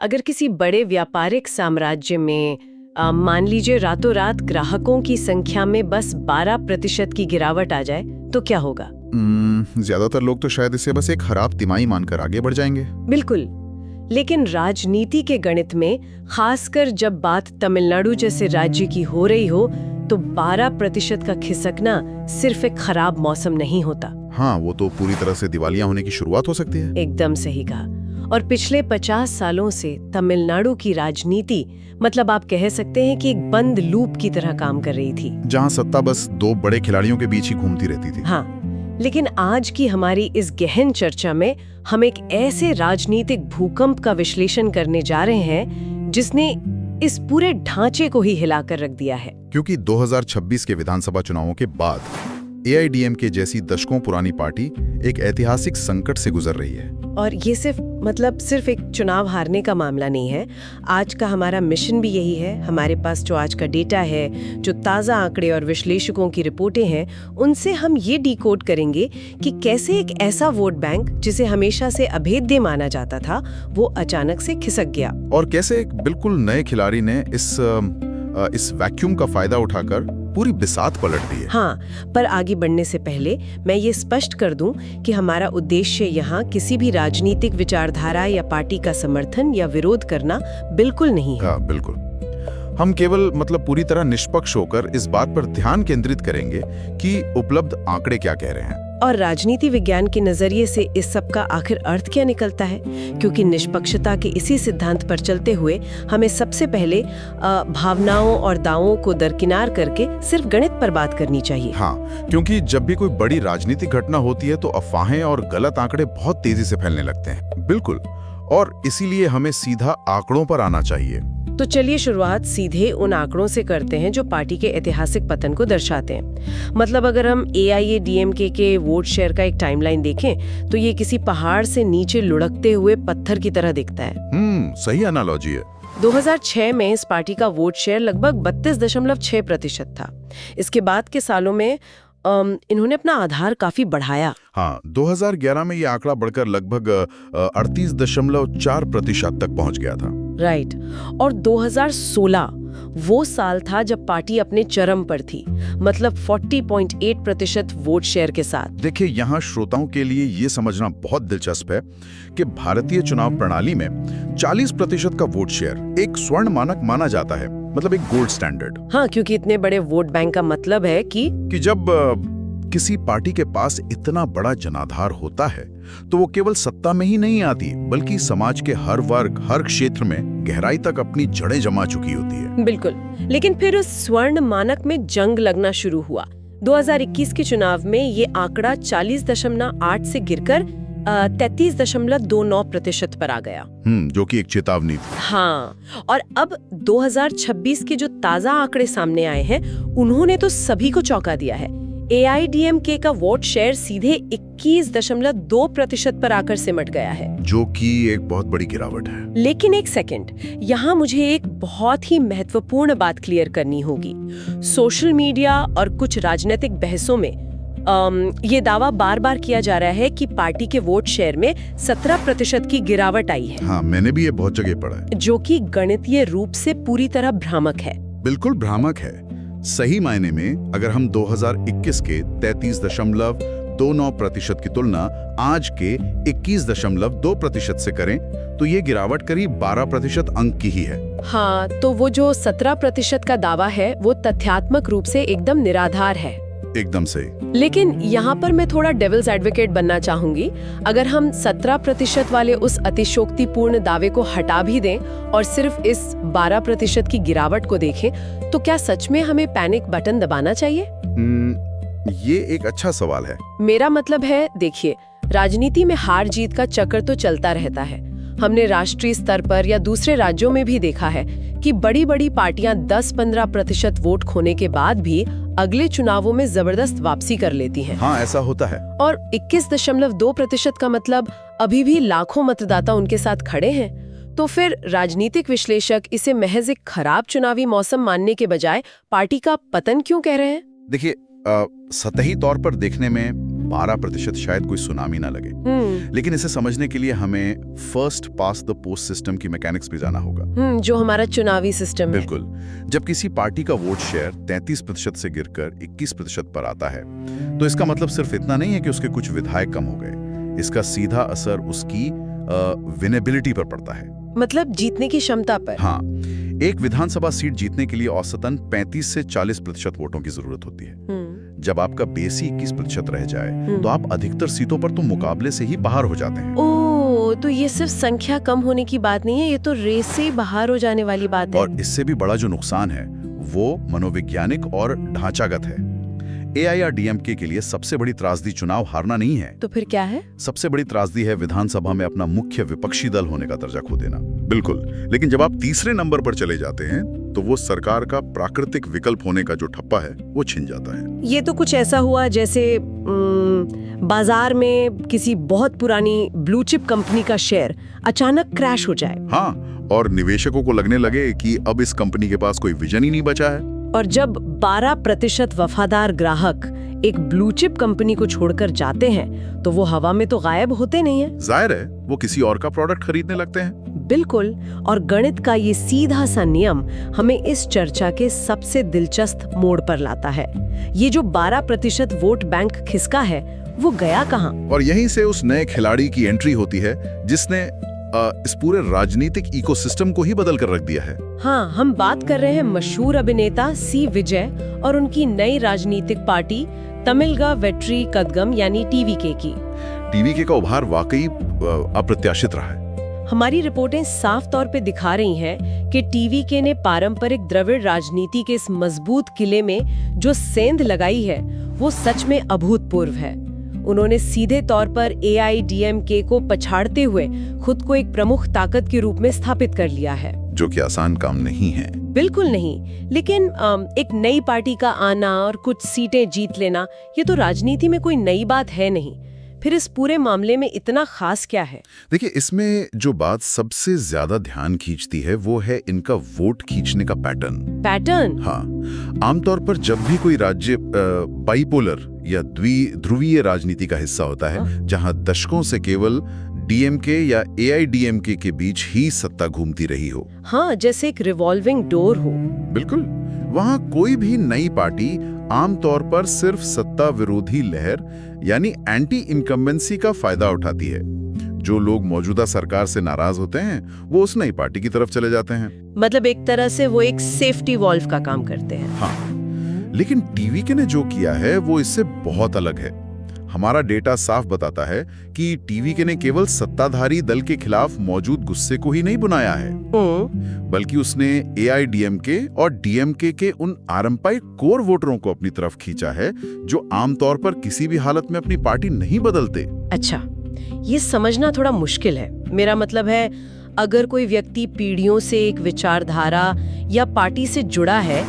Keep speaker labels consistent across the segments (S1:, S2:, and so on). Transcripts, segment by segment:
S1: अगर किसी बड़े व्यापारिक साम्राज्य में मान लीजिए रातों रात ग्राहकों की संख्या में बस 12% की गिरावट आ जाए तो क्या होगा?
S2: ज्यादातर लोग तो शायद इसे बस एक खराब तिमाही मानकर आगे बढ़ जाएंगे।
S1: बिल्कुल, लेकिन राजनीति के गणित में, खासकर जब बात तमिलनाडु जैसे राज्य की हो रही हो, तो 12% का खिसकना सिर्फ एक खराब मौसम नहीं होता।
S2: हाँ, वो तो पूरी तरह से दिवालिया होने की शुरुआत हो सकती है।
S1: एकदम सही कहा। और पिछले 50 सालों से तमिलनाडु की राजनीति, मतलब आप कह सकते हैं कि एक बंद लूप की तरह काम कर रही थी,
S2: जहाँ सत्ता बस दो बड़े खिलाड़ियों के बीच ही घूमती रहती थी।
S1: हाँ, लेकिन आज की हमारी इस गहन चर्चा में हम एक ऐसे राजनीतिक भूकंप का विश्लेषण करने जा रहे हैं जिसने इस पूरे ढांचे को ही हिलाकर रख दिया है।
S2: क्योंकि 2026 के विधानसभा चुनावों के बाद AIADMK जैसी दशकों पुरानी पार्टी एक ऐतिहासिक संकट से गुजर रही है।
S1: और ये सिर्फ एक चुनाव हारने का मामला नहीं है। आज का हमारा मिशन भी यही है। हमारे पास जो आज का डेटा है, जो ताज़ा आंकड़े और विश्लेषकों की रिपोर्टें हैं, उनसे हम ये डिकोड करेंगे कि कैसे एक ऐसा वोट बैंक जिसे हमेशा से अभेद्य माना जाता था, वो अचानक से खिसक गया।
S2: और कैसे एक बिल्कुल नए खिलाड़ी ने इस वैक्यूम का फायदा उठाकर पूरी बिसात पलट दी है।
S1: हाँ, पर आगे बढ़ने से पहले मैं ये स्पष्ट कर दूं कि हमारा उद्देश्य यहाँ किसी भी राजनीतिक विचारधारा या पार्टी का समर्थन या विरोध करना बिल्कुल नहीं है।
S2: हाँ, बिल्कुल। हम केवल पूरी तरह निष्पक्ष होकर इस बात पर ध्यान केंद्रित करेंगे कि उपलब्ध आंकड़े क्या कह रहे हैं
S1: और राजनीति विज्ञान के नजरिए से इस सब का आखिर अर्थ क्या निकलता है। क्योंकि निष्पक्षता के इसी सिद्धांत पर चलते हुए हमें सबसे पहले भावनाओं और दावों को दरकिनार करके सिर्फ गणित पर बात करनी चाहिए।
S2: हाँ, क्योंकि जब भी कोई बड़ी राजनीतिक घटना होती है तो अफवाहें और गलत आंकड़े बहुत तेजी से फैलने लगते हैं। बिल्कुल, और इसीलिए हमें सीधा आंकड़ों पर आना चाहिए।
S1: तो चलिए शुरुआत सीधे उन आंकड़ों से करते हैं जो पार्टी के ऐतिहासिक पतन को दर्शाते हैं। मतलब अगर हम AIADMK के वोट शेयर का एक टाइमलाइन देखें तो ये किसी पहाड़ से नीचे लुढ़कते हुए पत्थर की तरह दिखता है।
S2: सही एनालॉजी है।
S1: 2006 में इस पार्टी का वोट शेयर लगभग 32.6% था। इसके बाद के सालों में इन्होंने अपना आधार काफी बढ़ाया।
S2: हाँ, 2011 में ये आंकड़ा बढ़कर लगभग 38.4% तक पहुंच गया था।
S1: राइट। और 2016 वो साल था जब पार्टी अपने चरम पर थी, मतलब 40.8% वोट शेयर के साथ।
S2: देखिए, यहाँ श्रोताओं के लिए ये समझना बहुत दिलचस्प है कि भारतीय चुनाव प्रणाली में 40% का वोट शेयर एक स्वर्ण मानक माना जाता है, मतलब एक गोल्ड स्टैंडर्ड।
S1: हाँ, क्योंकि इतने बड़े वोट बैंक का मतलब है कि
S2: जब किसी पार्टी के पास इतना बड़ा जनाधार होता है तो वो केवल सत्ता में ही नहीं आती, बल्कि समाज के हर वर्ग, हर क्षेत्र में गहराई तक अपनी जड़ें जमा चुकी होती है।
S1: बिल्कुल, लेकिन फिर उस स्वर्ण मानक में जंग लगना शुरू हुआ। 2021 के चुनाव में ये आंकड़ा 40.8 से गिरकर 33.29% पर आ गया,
S2: जो कि एक चेतावनी थी।
S1: हाँ, और अब 2026 के जो ताजा आंकड़े सामने आए हैं, उन्होंने तो सभी को चौंका दिया है। AIADMK का वोट शेयर सीधे 21.2% पर आकर सिमट गया है,
S2: जो कि एक बहुत बड़ी गिरावट है।
S1: लेकिन एक सेकंड, यहाँ मुझे एक बहुत ही महत्वपूर्ण बात क्लियर करनी होगी। सोशल मीडिया और कुछ राजनीतिक बहसों में ये दावा बार बार किया जा रहा है कि पार्टी के वोट शेयर में 17% की गिरावट आई है।
S2: हाँ, मैंने भी ये बहुत जगह पढ़ा है।
S1: जो कि गणितीय रूप से पूरी तरह भ्रामक है।
S2: बिल्कुल भ्रामक है। सही मायने में अगर हम 2021 के 33.29% की तुलना आज के 21.2% से करें तो ये गिरावट करीब 12% अंक की ही है।
S1: हाँ, तो वो जो 17% का दावा है वो तथ्यात्मक रूप से एकदम निराधार है।
S2: एकदम सही।
S1: लेकिन यहाँ पर मैं थोड़ा डेविल्स एडवोकेट बनना चाहूंगी। अगर हम 17% वाले उस अतिशोक्तिपूर्ण दावे को हटा भी दें और सिर्फ इस 12% की गिरावट को देखें, तो क्या सच में हमें पैनिक बटन दबाना चाहिए?
S2: ये एक अच्छा सवाल है।
S1: मेरा मतलब है, देखिए, राजनीति में हार जीत का चक्कर तो चलता रहता है। हमने राष्ट्रीय स्तर पर या दूसरे राज्यों में भी देखा है कि बड़ी बड़ी पार्टियां 10-15% वोट खोने के बाद भी अगले चुनावों में जबरदस्त वापसी कर लेती हैं।
S2: हाँ, ऐसा होता है।
S1: और 21.2% का मतलब अभी भी लाखों मतदाता उनके साथ खड़े हैं। तो फिर राजनीतिक विश्लेषक इसे महज एक खराब चुनावी मौसम मानने के बजाय पार्टी का पतन क्यों कह रहे हैं?
S2: देखिए, सतही तौर पर देखने में 12% शायद कोई सुनामी ना लगे। लेकिन इसे समझने के लिए हमें first pass the post system की मैकेनिक्स भी जाना होगा।
S1: जो हमारा चुनावी सिस्टम है।
S2: बिल्कुल। जब किसी पार्टी का वोट शेयर 33% से गिरकर 21% पर आता है, तो इसका मतलब सिर्फ इतना नहीं है कि उसके कुछ विधायक कम हो गए। इसका सीधा असर उसकी विनेबिलिटी पर पड़ता है,
S1: मतलब जीतने की क्षमता पर।
S2: हाँ, एक विधानसभा सीट जीतने के लिए औसतन 35 से 40% वोटों की जरूरत होती है। जब आपका बेस ही 21% रह जाए, तो आप अधिकतर सीटों पर तो मुकाबले से ही बाहर हो जाते हैं।
S1: ओह, तो ये सिर्फ संख्या कम होने की बात नहीं है, ये तो रेस से ही बाहर हो जाने वाली बात है।
S2: और इससे भी बड़ा जो नुकसान है वो मनोवैज्ञानिक और ढांचागत है। AIRDMK के लिए सबसे बड़ी त्रासदी चुनाव हारना नहीं है।
S1: तो फिर क्या है?
S2: सबसे बड़ी त्रासदी है विधानसभा में अपना मुख्य विपक्षी दल होने का दर्जा खो देना। बिल्कुल, लेकिन जब आप तीसरे नंबर पर चले जाते हैं, तो वो सरकार का प्राकृतिक विकल्प होने का जो ठप्पा है वो छिन जाता है।
S1: ये तो कुछ ऐसा हुआ जैसे बाजार में किसी बहुत पुरानी ब्लू चिप कंपनी का शेयर अचानक क्रैश हो जाए।
S2: हाँ, और निवेशकों को लगने लगे कि अब इस कंपनी के पास कोई विजन ही नहीं बचा है।
S1: और जब 12% वफादार ग्राहक एक ब्लू चिप कंपनी को छोड़कर जाते हैं, तो वो हवा में तो गायब होते नहीं है।
S2: जाहिर है वो किसी और का प्रोडक्ट खरीदने लगते हैं।
S1: बिल्कुल, और गणित का ये सीधा सा नियम हमें इस चर्चा के सबसे दिलचस्प मोड़ पर लाता है। ये जो 12% वोट बैंक खिसका है, वो गया कहाँ?
S2: और यहीं से उस नए खिलाड़ी की एंट्री होती है जिसने इस पूरे राजनीतिक इकोसिस्टम को ही बदल कर रख दिया है।
S1: हाँ, हम बात कर रहे हैं मशहूर अभिनेता सी विजय और उनकी नई राजनीतिक पार्टी तमिलगा वेट्री कदगम यानी TVK की।
S2: TVK का उभार वाकई अप्रत्याशित रहा है।
S1: हमारी रिपोर्टें साफ तौर पे दिखा रही हैं कि TVK ने पारंपरिक द्रविड़ राजनीति के इस मजबूत किले में जो सेंध लगाई है, वो सच में अभूतपूर्व है। उन्होंने सीधे तौर पर AIDMK को पछाड़ते हुए खुद को एक प्रमुख ताकत के रूप में स्थापित कर लिया है,
S2: जो कि आसान काम नहीं है।
S1: बिल्कुल नहीं, लेकिन एक नई पार्टी का आना और कुछ सीटें जीत लेना, ये तो राजनीति में कोई नई बात है नहीं। फिर इस पूरे मामले में इतना खास क्या है?
S2: देखिए, इसमें जो बात सबसे ज्यादा ध्यान खींचती है वो है इनका वोट खींचने का पैटर्न। हाँ, आमतौर पर जब भी कोई राज्य बाइपोलर या द्विध्रुवीय राजनीति का हिस्सा होता है, जहां दशकों से केवल DMK या AIDMK के बीच ही सत्ता घूमती रही हो,
S1: हाँ, जैसे एक रिवॉल्विंग डोर हो।
S2: बिल्कुल, वहां कोई भी नई पार्टी आमतौर पर सिर्फ सत्ता विरोधी लहर यानी एंटी इनकम्बेंसी का फायदा उठाती है। जो लोग मौजूदा सरकार से नाराज होते हैं, वो उस नई पार्टी की तरफ चले जाते हैं।
S1: मतलब एक तरह से वो एक सेफ्टी वॉल्व का काम करते हैं।
S2: हाँ, लेकिन TVK ने जो किया है वो इससे बहुत अलग है। हमारा डेटा साफ बताता है कि TVK ने केवल सत्ताधारी दल के खिलाफ मौजूद गुस्से को ही नहीं बुनाया है, बल्कि उसने AIDMK और DMK के उन आरंपरिक कोर वोटरों को अपनी तरफ खींचा है, जो आमतौर पर किसी भी हालत में अपनी पार्टी नहीं बदलते।
S1: अच्छा, ये समझना थोड़ा मुश्किल है। मेरा मतलब है, अगर कोई व्यक्ति पीढ़ियों से एक विचारधारा या पार्टी से जुड़ा है,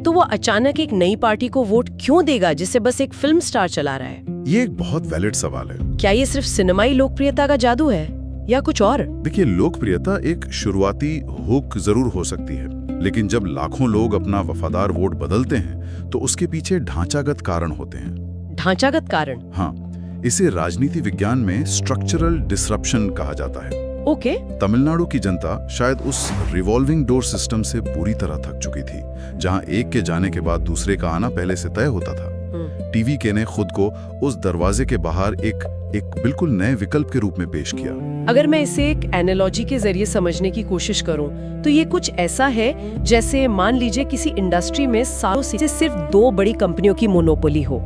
S1: तो वो अचानक एक नई पार्टी को वोट क्यों देगा जिसे बस एक फिल्म स्टार चला रहा है?
S2: ये एक बहुत वैलिड सवाल है।
S1: क्या ये सिर्फ सिनेमाई लोकप्रियता का जादू है या कुछ और?
S2: देखिए, लोकप्रियता एक शुरुआती हुक जरूर हो सकती है, लेकिन जब लाखों लोग अपना वफादार वोट बदलते हैं, तो उसके पीछे ढांचागत कारण होते हैं।
S1: ढांचागत कारण?
S2: हाँ, इसे राजनीति विज्ञान में स्ट्रक्चरल डिसरप्शन कहा जाता है।
S1: ओके।
S2: तमिलनाडु की जनता शायद उस रिवॉल्विंग डोर सिस्टम से पूरी तरह थक चुकी थी, जहां एक के जाने के बाद दूसरे का आना पहले से तय होता था। TVK ने खुद को उस दरवाजे के बाहर एक बिल्कुल नए विकल्प के रूप में पेश किया।
S1: अगर मैं इसे एक एनालॉजी के जरिए समझने की कोशिश करूं, तो ये कुछ ऐसा है जैसे मान लीजिए किसी इंडस्ट्री में सालों से सिर्फ 2 बड़ी कंपनियों की मोनोपोली हो।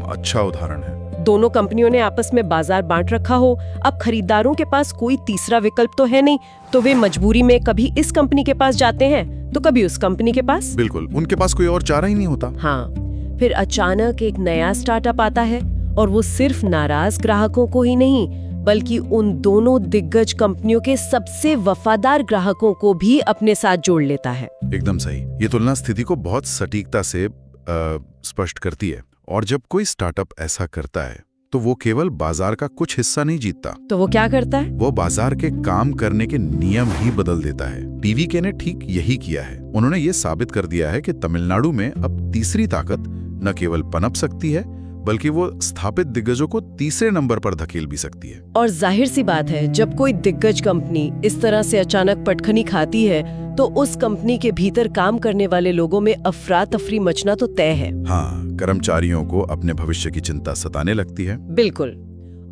S2: अच्छा उदाहरण है।
S1: दोनों कंपनियों ने आपस में बाजार बांट रखा हो। अब खरीदारों के पास कोई तीसरा विकल्प तो है नहीं, तो वे मजबूरी में कभी इस कंपनी के पास जाते हैं तो कभी उस कंपनी के पास।
S2: बिल्कुल, उनके पास कोई और चारा ही नहीं होता।
S1: हाँ, फिर अचानक एक नया स्टार्टअप आता है और वो सिर्फ नाराज ग्राहकों को ही नहीं, बल्कि उन दोनों दिग्गज कंपनियों के सबसे वफादार ग्राहकों को भी अपने साथ जोड़ लेता है।
S2: एकदम सही। ये तुलना स्थिति को बहुत सटीकता से स्पष्ट करती है। और जब कोई स्टार्टअप ऐसा करता है, तो वो केवल बाजार का कुछ हिस्सा नहीं जीतता।
S1: तो वो क्या करता है?
S2: वो बाजार के काम करने के नियम ही बदल देता है। TVK ने ठीक यही किया है। उन्होंने ये साबित कर दिया है कि तमिलनाडु में अब तीसरी ताकत न केवल पनप सकती है, बल्कि वो स्थापित दिग्गजों को तीसरे नंबर पर धकेल भी सकती है।
S1: और जाहिर सी बात है, जब कोई दिग्गज कंपनी इस तरह से अचानक पटखनी खाती है तो उस कंपनी के भीतर काम करने वाले लोगों में अफरा तफरी मचना तो तय है।
S2: हाँ, कर्मचारियों को अपने भविष्य की चिंता सताने लगती है।
S1: बिल्कुल।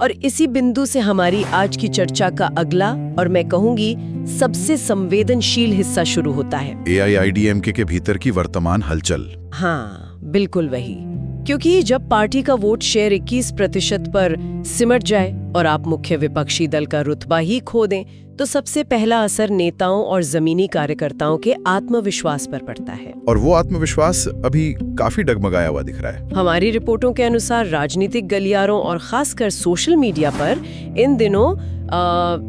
S1: और इसी बिंदु से हमारी आज की चर्चा का अगला और मैं कहूंगी सबसे संवेदनशील हिस्सा शुरू होता है।
S2: AIIDMK के भीतर की वर्तमान हलचल।
S1: हाँ, बिल्कुल वही। क्योंकि जब पार्टी का वोट शेयर 21% पर सिमट जाए और आप मुख्य विपक्षी दल का रुतबा ही खो दें, तो सबसे पहला असर नेताओं और जमीनी कार्यकर्ताओं के आत्मविश्वास पर पड़ता है। और
S2: वो आत्मविश्वास अभी काफी डगमगाया हुआ दिख रहा है।
S1: हमारी रिपोर्टों के अनुसार राजनीतिक गलियारों और खासकर सोशल मीडिया पर इन दिनों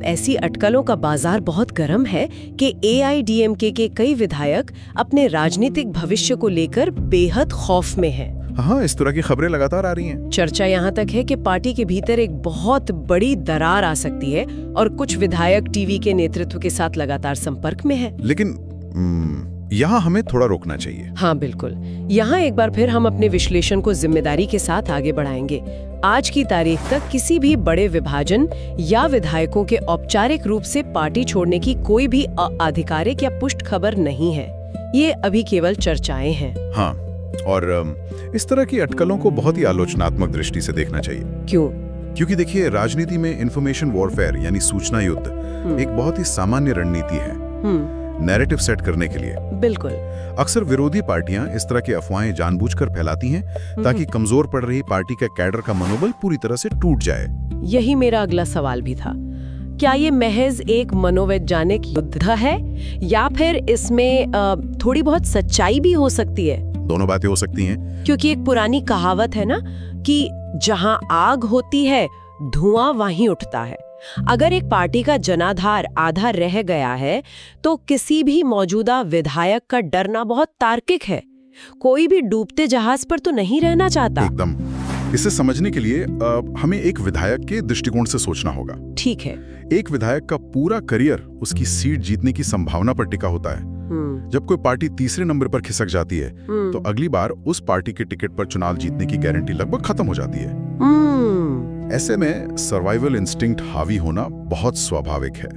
S1: ऐसी अटकलों का बाजार बहुत गर्म है कि AIDMK के कई विधायक अपने राजनीतिक भविष्य को लेकर बेहद खौफ में हैं।
S2: हाँ, इस तरह की खबरें लगातार आ रही हैं।
S1: चर्चा यहाँ तक है कि पार्टी के भीतर एक बहुत बड़ी दरार आ सकती है और कुछ विधायक टीवी के नेतृत्व के साथ लगातार संपर्क में है।
S2: लेकिन यहाँ हमें थोड़ा रोकना चाहिए।
S1: हाँ बिल्कुल। यहाँ एक बार फिर हम अपने विश्लेषण को जिम्मेदारी के साथ आगे बढ़ाएंगे। आज की तारीख तक किसी भी बड़े विभाजन या विधायकों के औपचारिक रूप से पार्टी छोड़ने की कोई भी आधिकारिक या पुष्ट खबर नहीं है। ये अभी केवल चर्चाएं हैं।
S2: हाँ, और इस तरह की अटकलों को बहुत ही आलोचनात्मक दृष्टि से देखना चाहिए।
S1: क्यों?
S2: क्योंकि देखिए, राजनीति में इंफॉर्मेशन वॉरफेयर यानी सूचना युद्ध एक बहुत ही सामान्य रणनीति है नैरेटिव सेट करने के लिए।
S1: बिल्कुल।
S2: अक्सर विरोधी पार्टियां इस तरह की अफवाहें जानबूझकर फैलाती हैं ताकि कमजोर पड़ रही पार्टी का कैडर का मनोबल पूरी तरह से टूट जाए।
S1: यही मेरा अगला सवाल भी था। क्या ये महज एक मनोवैज्ञानिक युद्ध है या फिर इसमें थोड़ी बहुत सच्चाई भी हो सकती है?
S2: दोनों बातें हो सकती हैं।
S1: क्योंकि एक पुरानी कहावत है ना कि जहां आग होती है धुआं वहीं उठता है। अगर एक पार्टी का जनाधार आधा रह गया है तो किसी भी मौजूदा विधायक का डरना बहुत तार्किक है। कोई भी डूबते जहाज पर तो नहीं रहना चाहता।
S2: एकदम। इसे समझने के लिए हमें एक विधायक के दृष्टिकोण से सोचना होगा।
S1: ठीक है।
S2: एक विधायक का पूरा करियर उसकी सीट जीतने की संभावना पर टिका होता है। जब कोई पार्टी तीसरे नंबर पर खिसक जाती है तो अगली बार उस पार्टी के टिकट पर चुनाव जीतने की गारंटी लगभग खत्म हो जाती है। ऐसे में सर्वाइवल इंस्टिंक्ट हावी होना बहुत स्वाभाविक है।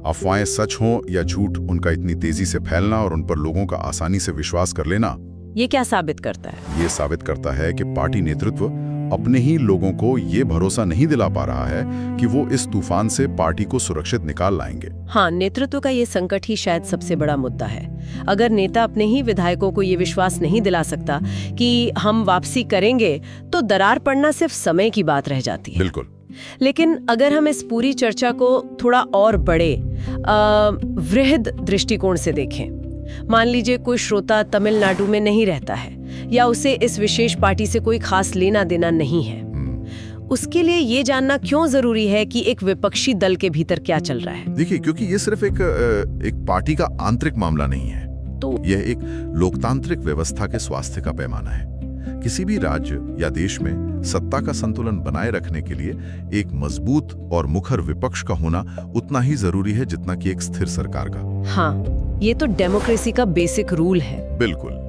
S2: अफवाहें सच हों या झूठ, उनका इतनी तेजी से फैलना और उन पर लोगों का आसानी से विश्वास कर लेना,
S1: ये क्या साबित करता है?
S2: ये साबित करता है कि पार्टी नेतृत्व अपने ही लोगों को ये भरोसा नहीं दिला पा रहा है कि वो इस तूफान से पार्टी को सुरक्षित निकाल लाएंगे।
S1: हाँ, नेतृत्व का ये संकट ही शायद सबसे बड़ा मुद्दा है। अगर नेता अपने ही विधायकों को ये विश्वास नहीं दिला सकता कि हम वापसी करेंगे तो दरार पड़ना सिर्फ समय की बात रह जाती है।
S2: बिल्कुल।
S1: लेकिन अगर हम इस पूरी चर्चा को थोड़ा और बड़े वृहद दृष्टिकोण से देखें, मान लीजिए कोई श्रोता तमिलनाडु में नहीं रहता है या उसे इस विशेष पार्टी से कोई खास लेना देना नहीं है, उसके लिए ये जानना क्यों जरूरी है कि एक विपक्षी दल के भीतर क्या चल रहा है?
S2: देखिए, क्योंकि ये सिर्फ एक पार्टी का आंतरिक मामला नहीं है, तो यह एक लोकतांत्रिक व्यवस्था के स्वास्थ्य का पैमाना है। किसी भी राज्य या देश में सत्ता का संतुलन बनाए रखने के लिए एक मजबूत और मुखर विपक्ष का होना उतना ही जरूरी है जितना कि एक स्थिर सरकार का।
S1: हाँ, ये तो डेमोक्रेसी का बेसिक रूल है।
S2: बिल्कुल।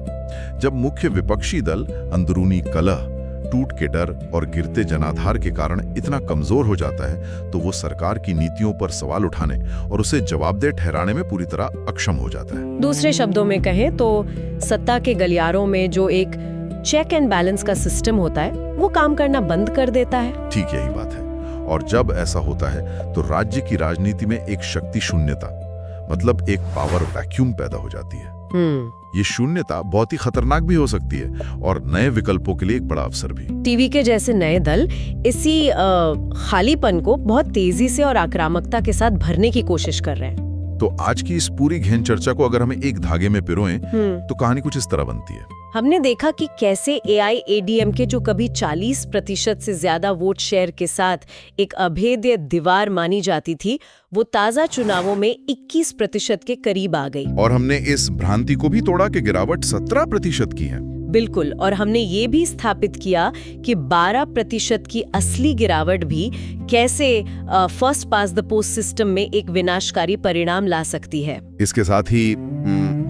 S2: जब मुख्य विपक्षी दल अंदरूनी कलह, टूट के डर और गिरते जनाधार के कारण इतना कमजोर हो जाता है तो वो सरकार की नीतियों पर सवाल उठाने और उसे जवाबदेह ठहराने में पूरी तरह अक्षम हो जाता है।
S1: दूसरे शब्दों में कहें तो सत्ता के गलियारों में जो एक चेक एंड बैलेंस का सिस्टम होता है वो काम करना बंद कर देता है।
S2: ठीक, यही बात है। और जब ऐसा होता है तो राज्य की राजनीति में एक शक्ति शून्यता, मतलब एक पावर वैक्यूम पैदा हो जाती है। ये शून्यता बहुत ही खतरनाक भी हो सकती है और नए विकल्पों के लिए एक बड़ा अवसर भी।
S1: टीवी के जैसे नए दल इसी खालीपन को बहुत तेजी से और आक्रामकता के साथ भरने की कोशिश कर रहे हैं।
S2: तो आज की इस पूरी गहन चर्चा को अगर हमें एक धागे में पिरोएं तो कहानी कुछ इस तरह बनती है।
S1: हमने देखा कि कैसे AIADMK जो कभी 40% से ज्यादा वोट शेयर के साथ एक अभेद्य दीवार मानी जाती थी, वो ताजा चुनावों में 21% के करीब आ गई।
S2: और हमने इस भ्रांति को भी तोड़ा कि गिरावट 17% की है।
S1: बिल्कुल। और हमने ये भी स्थापित किया कि 12% की असली गिरावट भी कैसे first pass the post system में एक विनाशकारी परिणाम ला सकती है।
S2: इसके साथ ही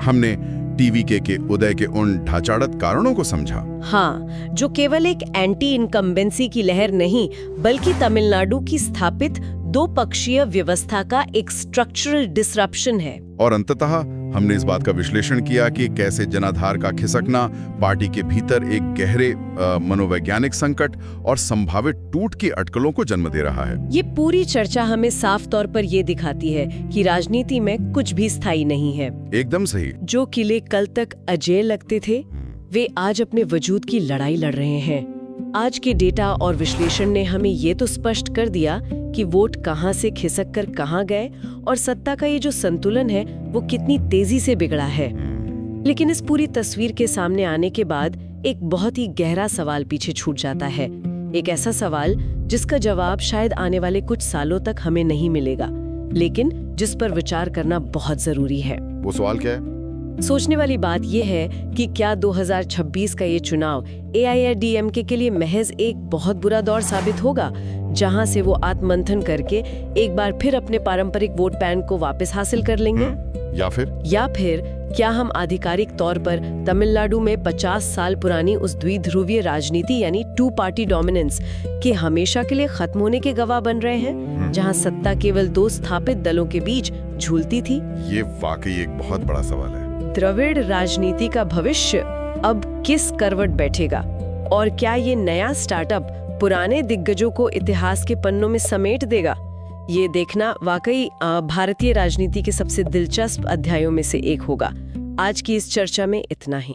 S2: हमने टीवीके के उदय के उन ढांचागत कारणों को समझा।
S1: हाँ, जो केवल एक एंटी इनकम्बेंसी की लहर नहीं बल्कि तमिलनाडु की स्थापित दो पक्षीय व्यवस्था का एक स्ट्रक्चरल डिसरप्शन है।
S2: और अंततः हमने इस बात का विश्लेषण किया कि कैसे जनाधार का खिसकना पार्टी के भीतर एक गहरे मनोवैज्ञानिक संकट और संभावित टूट की अटकलों को जन्म दे रहा है।
S1: ये पूरी चर्चा हमें साफ तौर पर ये दिखाती है कि राजनीति में कुछ भी स्थायी नहीं है।
S2: एकदम सही।
S1: जो किले कल तक अजेय लगते थे वे आज अपने वजूद की लड़ाई लड़ रहे हैं। आज के डेटा और विश्लेषण ने हमें ये तो स्पष्ट कर दिया कि वोट कहां से खिसक कर कहां गए और सत्ता का ये जो संतुलन है वो कितनी तेजी से बिगड़ा है। लेकिन इस पूरी तस्वीर के सामने आने के बाद एक बहुत ही गहरा सवाल पीछे छूट जाता है। एक ऐसा सवाल जिसका जवाब शायद आने वाले कुछ सालों तक हमें नहीं मिलेगा, लेकिन जिस पर विचार करना बहुत जरूरी है।
S2: वो सवाल क्या है?
S1: सोचने वाली बात यह है कि क्या 2026 का ये चुनाव AIADMK के लिए महज एक बहुत बुरा दौर साबित होगा, जहां से वो आत्ममंथन करके एक बार फिर अपने पारंपरिक वोट बैंक को वापस हासिल कर लेंगे? या फिर क्या हम आधिकारिक तौर पर तमिलनाडु में 50 साल पुरानी उस द्विध्रुवीय राजनीति यानी 2 पार्टी डोमिनेंस के हमेशा के लिए खत्म होने के गवाह बन रहे हैं, जहां सत्ता केवल 2 स्थापित दलों के बीच झूलती थी?
S2: ये वाकई एक बहुत बड़ा सवाल है।
S1: द्रविड़ राजनीति का भविष्य अब किस करवट बैठेगा और क्या ये नया स्टार्टअप पुराने दिग्गजों को इतिहास के पन्नों में समेट देगा? ये देखना वाकई भारतीय राजनीति के सबसे दिलचस्प अध्यायों में से एक होगा। आज की इस चर्चा में इतना ही।